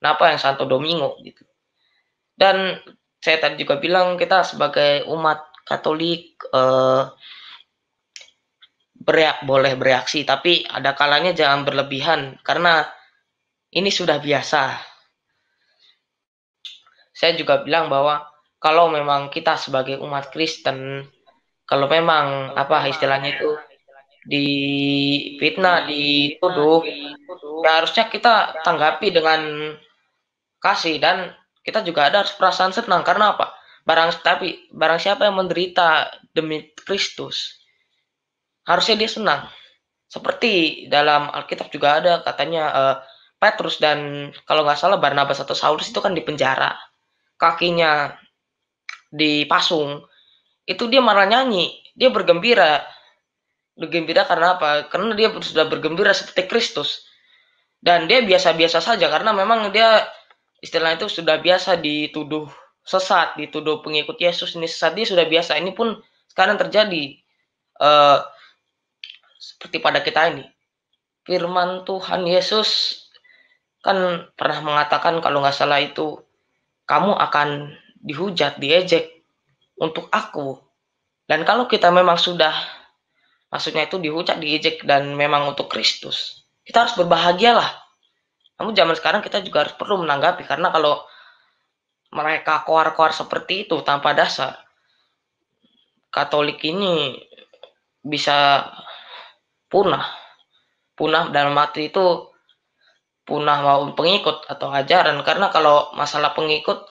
kenapa yang Santo Domingo gitu. Dan saya tadi juga bilang kita sebagai umat Katolik boleh bereaksi, tapi ada kalanya jangan berlebihan karena ini sudah biasa. Saya juga bilang bahwa kalau memang kita sebagai umat Kristen, kalau memang apa istilahnya itu difitnah, dituduh, ya harusnya kita tanggapi dengan kasih dan kita juga ada harus perasaan senang karena apa? Barang siapa yang menderita demi Kristus, harusnya dia senang. Seperti dalam Alkitab juga ada katanya Petrus dan kalau nggak salah Barnabas atau Saulus itu kan di penjara, kakinya dipasung, itu dia malah nyanyi, dia bergembira. Bergembira karena apa? Karena dia sudah bergembira seperti Kristus. Dan dia biasa-biasa saja karena memang dia istilahnya itu sudah biasa dituduh sesat, dituduh pengikut Yesus ini sesat, dia sudah biasa. Ini pun sekarang terjadi seperti pada kita ini. Firman Tuhan Yesus kan pernah mengatakan kalau nggak salah itu kamu akan dihujat, diejek untuk aku. Dan kalau kita memang sudah maksudnya itu dihujat, diejek dan memang untuk Kristus, kita harus berbahagialah. Namun zaman sekarang kita juga harus perlu menanggapi karena kalau mereka koar-koar seperti itu tanpa dasar, Katolik ini bisa punah. Punah dalam arti itu punah maupun pengikut atau ajaran karena kalau masalah pengikut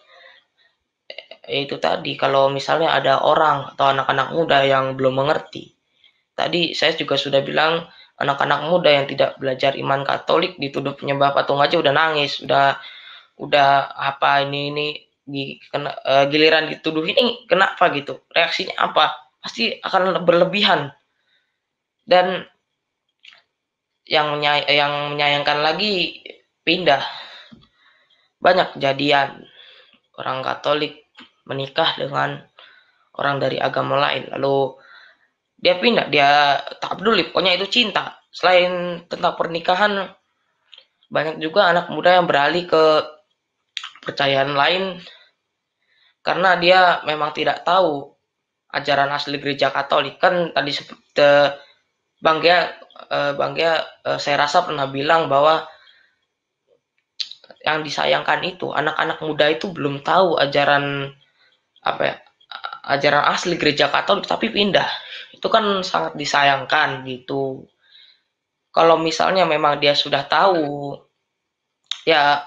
itu tadi kalau misalnya ada orang atau anak-anak muda yang belum mengerti. Tadi saya juga sudah bilang anak-anak muda yang tidak belajar iman Katolik dituduh penyembah patung aja udah nangis, udah apa ini giliran dituduh ini kenapa gitu, reaksinya apa, pasti akan berlebihan. Dan yang menyayangkan lagi pindah, banyak kejadian orang Katolik menikah dengan orang dari agama lain lalu dia pindah, dia tak peduli pokoknya itu cinta. Selain tentang pernikahan, banyak juga anak muda yang beralih ke kepercayaan lain karena dia memang tidak tahu ajaran asli gereja Katolik. Kan tadi seperti Bang Gia saya rasa pernah bilang bahwa yang disayangkan itu anak-anak muda itu belum tahu ajaran apa ya, ajaran asli gereja Katolik tapi pindah. Itu kan sangat disayangkan gitu. Kalau misalnya memang dia sudah tahu, ya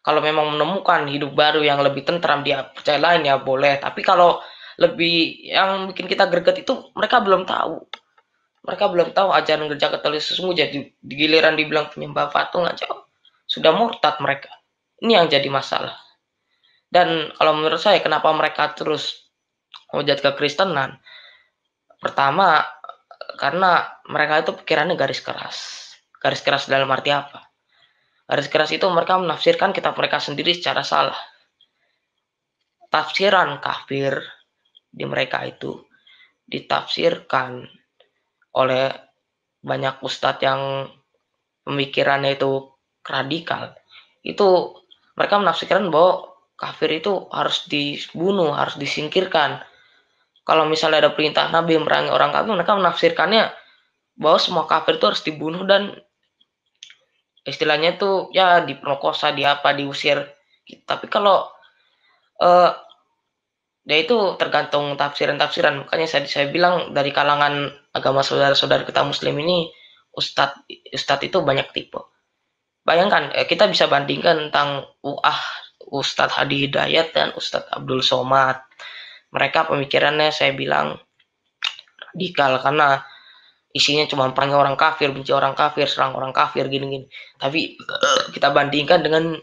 kalau memang menemukan hidup baru yang lebih tentram dia percaya lain ya boleh. Tapi kalau lebih yang bikin kita greget itu mereka belum tahu. Mereka belum tahu ajaran gereja Katolik sesungguhnya. Di giliran dibilang penyembah patung aja sudah murtad mereka. Ini yang jadi masalah. Dan kalau menurut saya kenapa mereka terus hujat kekristenan? Pertama, karena mereka itu pikirannya garis keras. Garis keras dalam arti apa? Garis keras itu mereka menafsirkan kitab mereka sendiri secara salah. Tafsiran kafir di mereka itu ditafsirkan oleh banyak ustadz yang pemikirannya itu radikal. Itu mereka menafsirkan bahwa kafir itu harus dibunuh, harus disingkirkan. Kalau misalnya ada perintah Nabi memerangi orang kafir, mereka menafsirkannya bahwa semua kafir itu harus dibunuh dan istilahnya itu ya diperkosa, diusir. Tapi kalau ya itu tergantung tafsiran-tafsiran. Makanya saya bilang dari kalangan agama saudara-saudara kita Muslim ini ustadz itu banyak tipe. Bayangkan kita bisa bandingkan tentang Ustadz Hadi Hidayat dan Ustadz Abdul Somad. Mereka pemikirannya saya bilang radikal karena isinya cuma perangi orang kafir, benci orang kafir, serang orang kafir, gini-gini. Tapi kita bandingkan dengan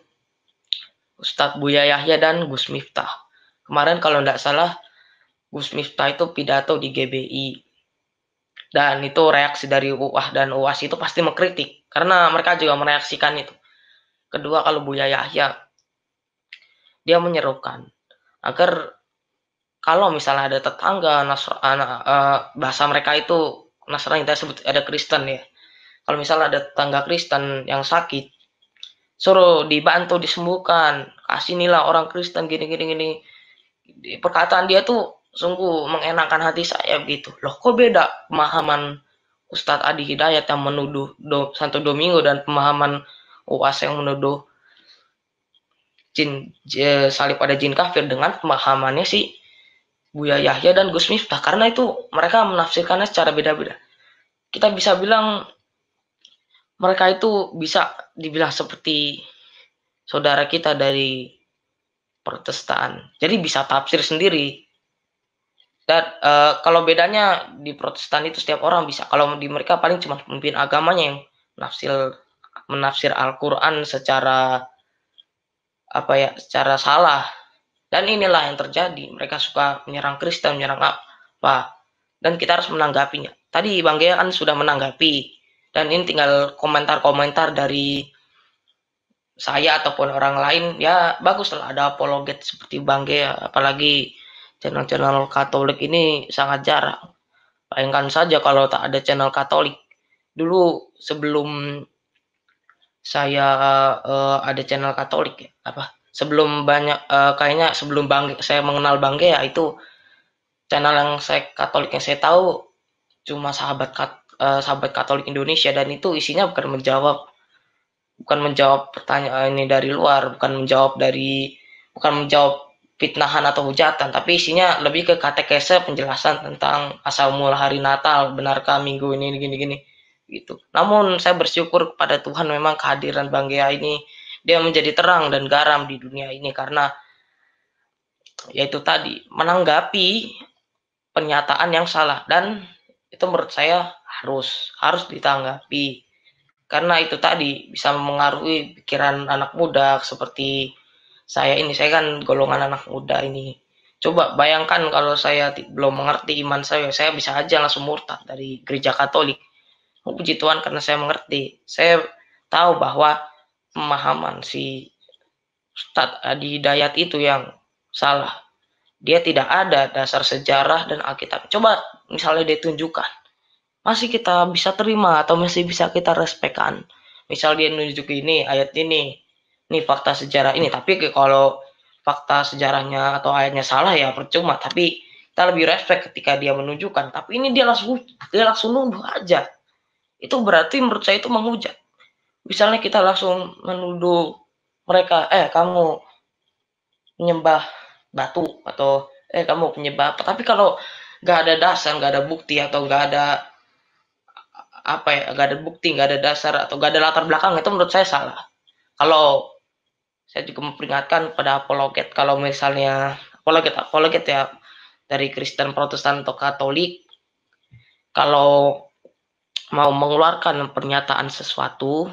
Ustadz Buya Yahya dan Gus Miftah. Kemarin kalau tidak salah, Gus Miftah itu pidato di GBI. Dan itu reaksi dari UAH dan UAS itu pasti mengkritik. Karena mereka juga mereaksikan itu. Kedua, kalau Buya Yahya, dia menyerukan agar kalau misalnya ada tetangga bahasa mereka itu Nasrani, kita sebut ada Kristen ya. Kalau misalnya ada tetangga Kristen yang sakit, suruh dibantu disembuhkan, kasih inilah orang Kristen gini gini gini. Perkataan dia tuh sungguh mengenakan hati saya begitu. Loh kok beda pemahaman Ustadz Adi Hidayat yang menuduh Santo Domingo dan pemahaman UAS yang menuduh salib pada jin kafir dengan pemahamannya si Buya Yahya dan Gus Miftah, karena itu mereka menafsirkannya secara beda-beda. Kita bisa bilang mereka itu bisa dibilang seperti saudara kita dari Protestan, jadi bisa tafsir sendiri. Dan kalau bedanya di Protestan itu setiap orang bisa, kalau di mereka paling cuma pemimpin agamanya yang menafsir Al-Quran secara secara salah. Dan inilah yang terjadi, mereka suka menyerang Kristen, menyerang apa, dan kita harus menanggapinya. Tadi Bang Gea kan sudah menanggapi, dan ini tinggal komentar-komentar dari saya ataupun orang lain. Ya bagus lah ada apologet seperti Bang Gea, apalagi channel-channel Katolik ini sangat jarang. Bayangkan saja kalau tak ada channel Katolik. Dulu sebelum saya ada channel Katolik ya, sebelum banyak kayaknya sebelum saya mengenal Bang Gea itu channel yang Katolik yang saya tahu cuma sahabat Katolik Indonesia, dan itu isinya bukan menjawab pertanyaan ini dari luar, bukan menjawab fitnahan atau hujatan, tapi isinya lebih ke katekese, penjelasan tentang asal mula hari Natal, benarkah minggu ini gini-gini gitu. Namun saya bersyukur kepada Tuhan, memang kehadiran Bang Gea ini dia menjadi terang dan garam di dunia ini, karena yaitu tadi menanggapi pernyataan yang salah, dan itu menurut saya harus ditanggapi, karena itu tadi bisa memengaruhi pikiran anak muda seperti saya ini. Saya kan golongan anak muda ini. Coba bayangkan kalau saya belum mengerti iman saya bisa aja langsung murtad dari gereja Katolik. Puji Tuhan karena saya mengerti. Saya tahu bahwa pemahaman si Ustadz Adi Hidayat itu yang salah. Dia tidak ada dasar sejarah dan Alkitab. Coba misalnya dia tunjukkan, masih kita bisa terima atau masih bisa kita respekkan. Misal dia nunjuk ini ayat ini fakta sejarah ini, tapi kalau fakta sejarahnya atau ayatnya salah ya percuma, tapi kita lebih respect ketika dia menunjukkan. Tapi ini dia langsung nuduh aja, itu berarti menurut saya itu menghujat. Misalnya kita langsung menuduh mereka, kamu menyembah batu, atau kamu penyembah apa, tapi kalau nggak ada dasar, nggak ada bukti, atau nggak ada nggak ada bukti, nggak ada dasar, atau nggak ada latar belakang, itu menurut saya salah. Kalau saya juga memperingatkan pada apologet, kalau misalnya apologet ya dari Kristen, Protestan atau Katolik, kalau mau mengeluarkan pernyataan sesuatu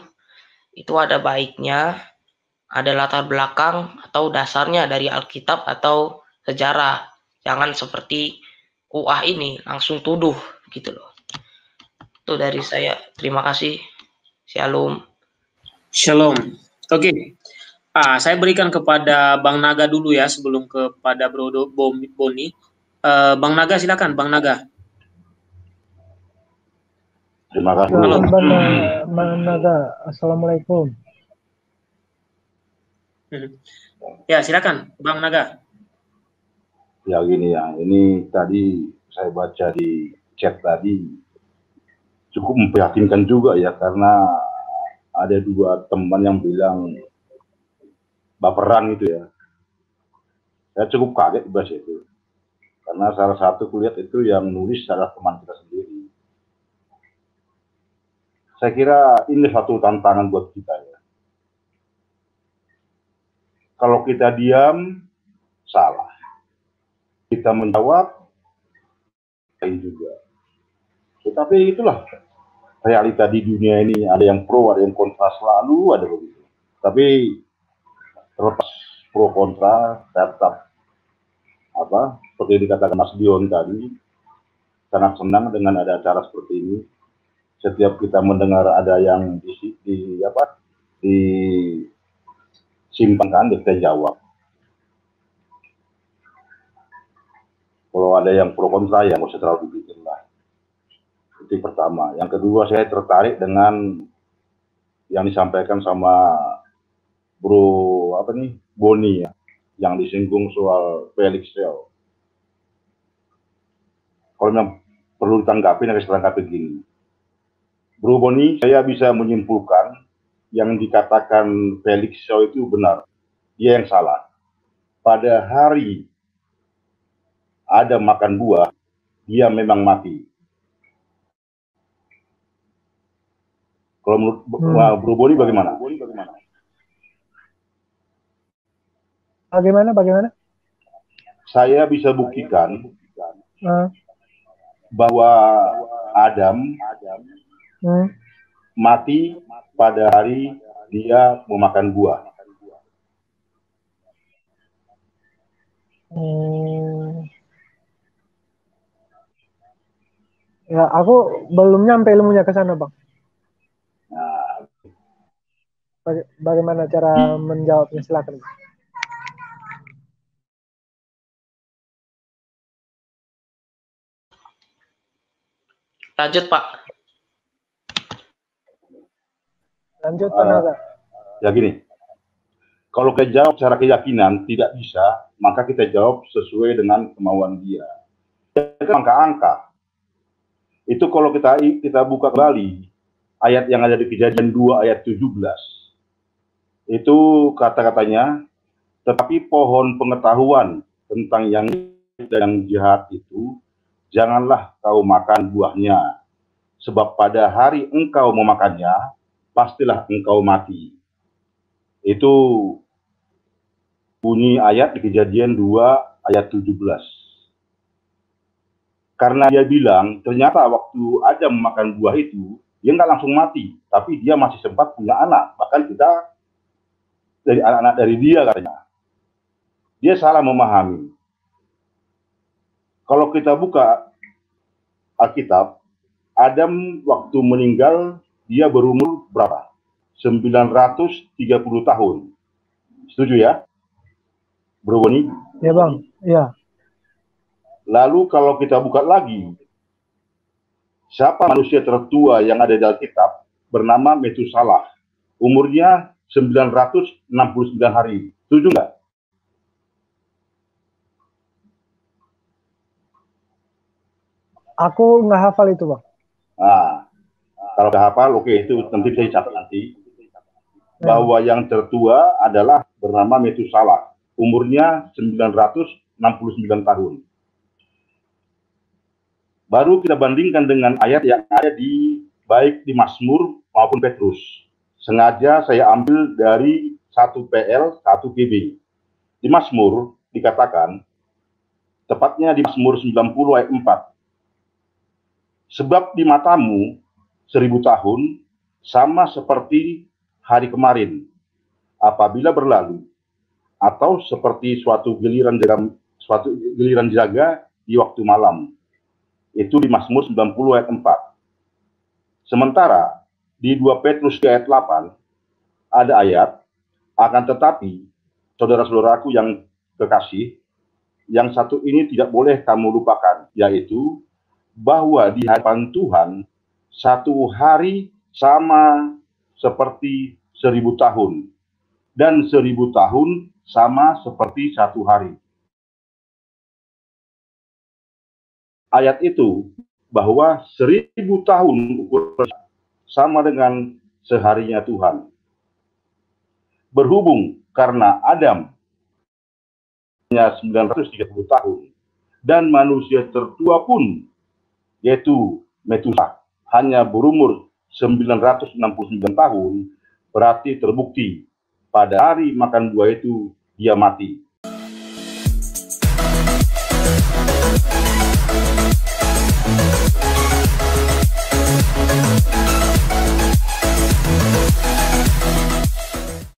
itu ada baiknya ada latar belakang atau dasarnya dari Alkitab atau sejarah. Jangan seperti UAH ini langsung tuduh gitu loh. Itu dari saya. Terima kasih. Shalom. Shalom. Oke. Saya berikan kepada Bang Naga dulu ya sebelum kepada Bro Boni. Bang Naga silakan, Bang Naga. Terima kasih. Halo. Bang Naga, assalamualaikum. Ya silakan, Bang Naga. Ya gini ya, ini tadi saya baca di chat tadi cukup memprihatinkan juga ya, karena ada dua teman yang bilang baperan gitu ya. Saya cukup kaget bahas itu, karena salah satu kulihat itu yang nulis adalah teman kita sendiri. Saya kira ini satu tantangan buat kita ya. Kalau kita diam, salah. Kita menjawab, lain juga. Tetapi itulah realita di dunia ini, ada yang pro, ada yang kontra, selalu ada begitu. Tapi terlepas pro kontra, saya tetap seperti yang dikatakan Mas Dion tadi, sangat senang dengan ada acara seperti ini. Setiap kita mendengar ada yang disimpankan, kita jawab. Kalau ada yang pro kontra ya nggak usah terlalu dipikir lah. Itu pertama. Yang kedua, saya tertarik dengan yang disampaikan sama Bro Boni ya, yang disinggung soal Felix Sel. Kalau memang perlu ditanggapi, saya tanggapi begini. Bro Boni, saya bisa menyimpulkan yang dikatakan Felix Sel itu benar. Dia yang salah. Pada hari Adam makan buah, dia memang mati. Kalau menurut Bro Boni bagaimana? Bagaimana? Saya bisa buktikan bahwa Adam mati pada hari dia memakan buah. Ya, aku belum nyampe ilmunya ke sana, Bang. Nah, bagaimana cara menjawabnya, silakan. Lanjut, Pak. Lanjut, Pak Naga. Ya gini, kalau kita jawab secara keyakinan tidak bisa, maka kita jawab sesuai dengan kemauan dia. Itu angka-angka. Itu kalau kita buka kembali ayat yang ada di Kejadian 2 ayat 17. Itu kata-katanya, tetapi pohon pengetahuan tentang yang dan yang jahat itu janganlah kau makan buahnya, sebab pada hari engkau memakannya pastilah engkau mati. Itu bunyi ayat di Kejadian 2 ayat 17. Karena dia bilang, ternyata waktu Adam makan buah itu, dia nggak langsung mati, tapi dia masih sempat punya anak. Bahkan kita dari anak-anak dari dia katanya. Dia salah memahami. Kalau kita buka Alkitab, Adam waktu meninggal, dia berumur berapa? 930 tahun. Setuju ya? Bro Boni? Ya, Bang. Iya. Lalu kalau kita buka lagi, siapa manusia tertua yang ada di Alkitab? Bernama Metusalah. Umurnya 969 hari. Setuju nggak? Aku nggak hafal itu, Bang. Nah, kalau nggak hafal, oke, itu nanti saya catat nanti. Bahwa yang tertua adalah bernama Metusalah. Umurnya 969 tahun. Baru kita bandingkan dengan ayat yang ada baik di Mazmur maupun Petrus. Sengaja saya ambil dari 1 PL, 1 GB. Di Mazmur dikatakan, tepatnya di Mazmur 90 ayat 4. Sebab di matamu 1000 tahun sama seperti hari kemarin apabila berlalu, atau seperti suatu giliran jaga di waktu malam. Itu di Mazmur 90 ayat 4. Sementara di 2 Petrus ayat 8 ada ayat, akan tetapi saudara-saudaraku yang kekasih, yang satu ini tidak boleh kamu lupakan, yaitu bahwa di hadapan Tuhan satu hari sama seperti 1000 tahun, dan 1000 tahun sama seperti satu hari. Ayat itu bahwa 1000 tahun sama dengan seharinya Tuhan. Berhubung karena Adam hanya 930 tahun dan manusia tertua pun, yaitu Metusalah, hanya berumur 969 tahun, berarti terbukti pada hari makan buah itu dia mati.